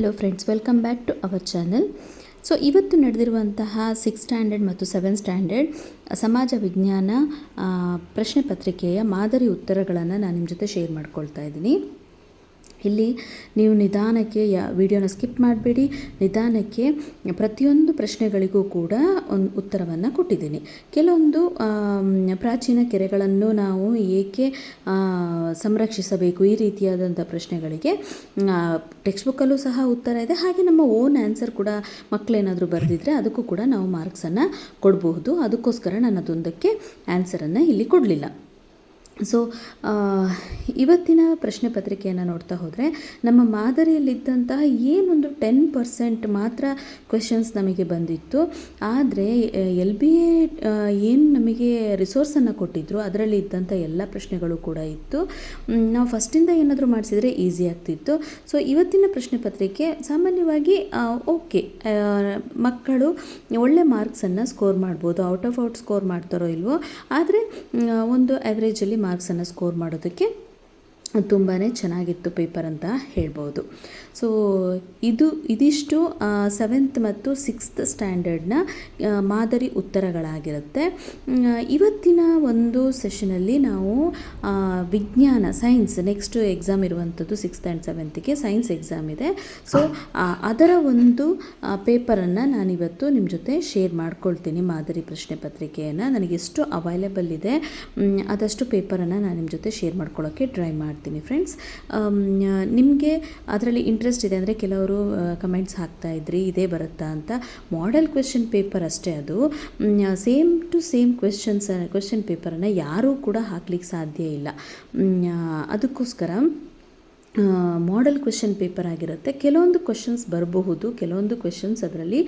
Hello friends, welcome back to our channel. So ಇವತ್ತು ನಡೆದಿರುವಂತಹ 6th standard ಮತ್ತು 7th standard ಸಮಾಜ ವಿಜ್ಞಾನ ಪ್ರಶ್ನೆ ಪತ್ರಿಕೆಯ ಮಾದರಿ ಉತ್ತರಗಳನ್ನು ನಾನು ನಿಮ್ಮ ಜೊತೆ ಶೇರ್ ಮಾಡ್ಕೊಳ್ತಾ ಇದ್ದೀನಿ. ಇಲ್ಲಿ ನೀವು ನಿಧಾನಕ್ಕೆ ವಿಡಿಯೋನ ಸ್ಕಿಪ್ ಮಾಡಬೇಡಿ, ನಿಧಾನಕ್ಕೆ ಪ್ರತಿಯೊಂದು ಪ್ರಶ್ನೆಗಳಿಗೂ ಕೂಡ ಒಂದು ಉತ್ತರವನ್ನು ಕೊಟ್ಟಿದ್ದೀನಿ. ಕೆಲವೊಂದು ಪ್ರಾಚೀನ ಕೆರೆಗಳನ್ನು ನಾವು ಏಕೆ ಸಂರಕ್ಷಿಸಬೇಕು, ಈ ರೀತಿಯಾದಂಥ ಪ್ರಶ್ನೆಗಳಿಗೆ ಟೆಕ್ಸ್ಟ್ ಬುಕ್ಕಲ್ಲೂ ಸಹ ಉತ್ತರ ಇದೆ. ಹಾಗೆ ನಮ್ಮ ಓನ್ ಆನ್ಸರ್ ಕೂಡ ಮಕ್ಕಳೇನಾದರೂ ಬರೆದಿದ್ರೆ ಅದಕ್ಕೂ ಕೂಡ ನಾವು ಮಾರ್ಕ್ಸನ್ನು ಕೊಡಬಹುದು. ಅದಕ್ಕೋಸ್ಕರ ನಾನು ಅದೊಂದಕ್ಕೆ ಆನ್ಸರನ್ನು ಇಲ್ಲಿ ಕೊಡಲಿಲ್ಲ. ಸೊ ಇವತ್ತಿನ ಪ್ರಶ್ನೆ ಪತ್ರಿಕೆಯನ್ನು ನೋಡ್ತಾ ಹೋದರೆ ನಮ್ಮ ಮಾದರಿಯಲ್ಲಿದ್ದಂತಹ ಏನೊಂದು 10% ಮಾತ್ರ ಕ್ವೆಶನ್ಸ್ ನಮಗೆ ಬಂದಿತ್ತು. ಆದರೆ LBA ಏನು ನಮಗೆ ರಿಸೋರ್ಸನ್ನು ಕೊಟ್ಟಿದ್ದರು ಅದರಲ್ಲಿ ಇದ್ದಂಥ ಎಲ್ಲ ಪ್ರಶ್ನೆಗಳು ಕೂಡ ಇತ್ತು. ನಾವು ಫಸ್ಟಿಂದ ಏನಾದರೂ ಮಾಡಿಸಿದರೆ ಈಸಿ ಆಗ್ತಿತ್ತು. ಸೊ ಇವತ್ತಿನ ಪ್ರಶ್ನೆ ಪತ್ರಿಕೆ ಸಾಮಾನ್ಯವಾಗಿ ಓಕೆ, ಮಕ್ಕಳು ಒಳ್ಳೆ ಮಾರ್ಕ್ಸನ್ನು ಸ್ಕೋರ್ ಮಾಡ್ಬೋದು. ಔಟ್ ಆಫ್ ಔಟ್ ಸ್ಕೋರ್ ಮಾಡ್ತಾರೋ ಇಲ್ವೋ, ಆದರೆ ಒಂದು ಆ್ಯಾವ್ರೇಜಲ್ಲಿ ಮಾರ್ಕ್ಸನ್ನು ಸ್ಕೋರ್ ಮಾಡೋದಕ್ಕೆ ತುಂಬಾ ಚೆನ್ನಾಗಿತ್ತು ಪೇಪರ್ ಅಂತ ಹೇಳ್ಬೋದು. ಸೊ ಇದಿಷ್ಟು 7th ಮತ್ತು 6th ಸ್ಟ್ಯಾಂಡರ್ಡ್ನ ಮಾದರಿ ಉತ್ತರಗಳಾಗಿರುತ್ತೆ. ಇವತ್ತಿನ ಒಂದು ಸೆಷನಲ್ಲಿ ನಾವು ವಿಜ್ಞಾನ ಸೈನ್ಸ್ ನೆಕ್ಸ್ಟ್ ಎಕ್ಸಾಮ್ ಇರುವಂಥದ್ದು 6th and 7th science exam ಇದೆ. ಸೊ ಅದರ ಒಂದು ಪೇಪರನ್ನು ನಾನಿವತ್ತು ನಿಮ್ಮ ಜೊತೆ ಶೇರ್ ಮಾಡ್ಕೊಳ್ತೀನಿ. ಮಾದರಿ ಪ್ರಶ್ನೆ ಪತ್ರಿಕೆಯನ್ನು ನನಗೆಷ್ಟು ಅವೈಲೇಬಲ್ ಇದೆ ಅದಷ್ಟು ಪೇಪರನ್ನು ನಾನು ನಿಮ್ಮ ಜೊತೆ ಶೇರ್ ಮಾಡ್ಕೊಳ್ಳೋಕ್ಕೆ ಟ್ರೈ ಮಾಡ್ತೀನಿ ಫ್ರೆಂಡ್ಸ್. ನಿಮಗೆ ಅದರಲ್ಲಿ ಇಂಟ್ರೆಸ್ಟ್ ಇದೆ ಅಂದರೆ ಕೆಲವರು ಕಮೆಂಟ್ಸ್ ಹಾಕ್ತಾಯಿದ್ರಿ ಇದೇ ಬರುತ್ತಾ ಅಂತ. ಮಾಡೆಲ್ ಕ್ವೆಶ್ಚನ್ ಪೇಪರ್ ಅಷ್ಟೇ, ಅದು ಸೇಮ್ ಟು ಸೇಮ್ ಕ್ವೆಶ್ಚನ್ ಪೇಪರನ್ನು ಯಾರೂ ಕೂಡ ಹಾಕ್ಲಿಕ್ಕೆ ಸಾಧ್ಯ ಇಲ್ಲ. ಅದಕ್ಕೋಸ್ಕರ ಮಾಡೆಲ್ ಕ್ವೆಶ್ಚನ್ ಪೇಪರ್ ಆಗಿರುತ್ತೆ. ಕೆಲವೊಂದು ಕ್ವೆಶನ್ಸ್ ಬರಬಹುದು, ಕೆಲವೊಂದು ಕ್ವೆಶನ್ಸ್ ಅದರಲ್ಲಿ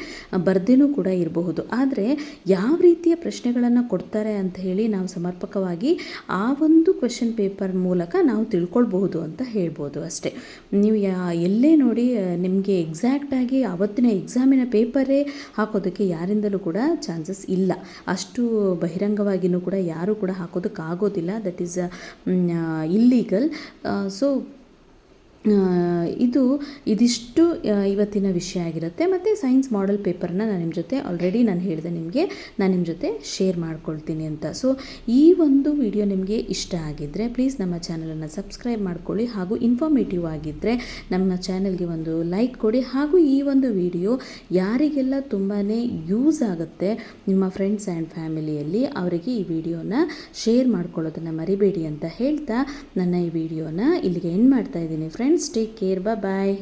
ಬರ್ದೇನೂ ಕೂಡ ಇರಬಹುದು. ಆದರೆ ಯಾವ ರೀತಿಯ ಪ್ರಶ್ನೆಗಳನ್ನು ಕೊಡ್ತಾರೆ ಅಂತ ಹೇಳಿ ನಾವು ಸಮರ್ಪಕವಾಗಿ ಆ ಒಂದು ಕ್ವೆಶನ್ ಪೇಪರ್ ಮೂಲಕ ನಾವು ತಿಳ್ಕೊಳ್ಬಹುದು ಅಂತ ಹೇಳ್ಬೋದು ಅಷ್ಟೇ. ನೀವು ಎಲ್ಲೇ ನೋಡಿ ನಿಮಗೆ ಎಕ್ಸಾಕ್ಟಾಗಿ ಆವತ್ತಿನ ಎಕ್ಸಾಮಿನ ಪೇಪರೇ ಹಾಕೋದಕ್ಕೆ ಯಾರಿಂದಲೂ ಕೂಡ ಚಾನ್ಸಸ್ ಇಲ್ಲ. ಅಷ್ಟು ಬಹಿರಂಗವಾಗಿಯೂ ಕೂಡ ಯಾರೂ ಕೂಡ ಹಾಕೋದಕ್ಕಾಗೋದಿಲ್ಲ. That is illegal. ಸೊ ಇದಿಷ್ಟು ಇವತ್ತಿನ ವಿಷಯ ಆಗಿರುತ್ತೆ. ಮತ್ತು ಸೈನ್ಸ್ ಮಾಡೆಲ್ ಪೇಪರ್ನ ನಾನು ನಿಮ್ಮ ಜೊತೆ ಆಲ್ರೆಡಿ ನಾನು ಹೇಳಿದೆ ನಿಮಗೆ, ನಾನು ನಿಮ್ಮ ಜೊತೆ ಶೇರ್ ಮಾಡ್ಕೊಳ್ತೀನಿ ಅಂತ. ಸೊ ಈ ಒಂದು ವಿಡಿಯೋ ನಿಮಗೆ ಇಷ್ಟ ಆಗಿದ್ದರೆ ಪ್ಲೀಸ್ ನಮ್ಮ ಚಾನಲನ್ನು ಸಬ್ಸ್ಕ್ರೈಬ್ ಮಾಡ್ಕೊಳ್ಳಿ. ಹಾಗೂ ಇನ್ಫಾರ್ಮೇಟಿವ್ ಆಗಿದ್ದರೆ ನಮ್ಮ ಚಾನಲ್ಗೆ ಒಂದು ಲೈಕ್ ಕೊಡಿ. ಹಾಗೂ ಈ ಒಂದು ವಿಡಿಯೋ ಯಾರಿಗೆಲ್ಲ ತುಂಬಾ ಯೂಸ್ ಆಗುತ್ತೆ ನಿಮ್ಮ ಫ್ರೆಂಡ್ಸ್ ಆ್ಯಂಡ್ ಫ್ಯಾಮಿಲಿಯಲ್ಲಿ, ಅವರಿಗೆ ಈ ವಿಡಿಯೋನ ಶೇರ್ ಮಾಡ್ಕೊಳ್ಳೋದನ್ನು ಮರಿಬೇಡಿ ಅಂತ ಹೇಳ್ತಾ ನನ್ನ ಈ ವಿಡಿಯೋನ ಇಲ್ಲಿಗೆ ಎಂಡ್ ಮಾಡ್ತಾ ಇದ್ದೀನಿ friends. Take care. Bye bye.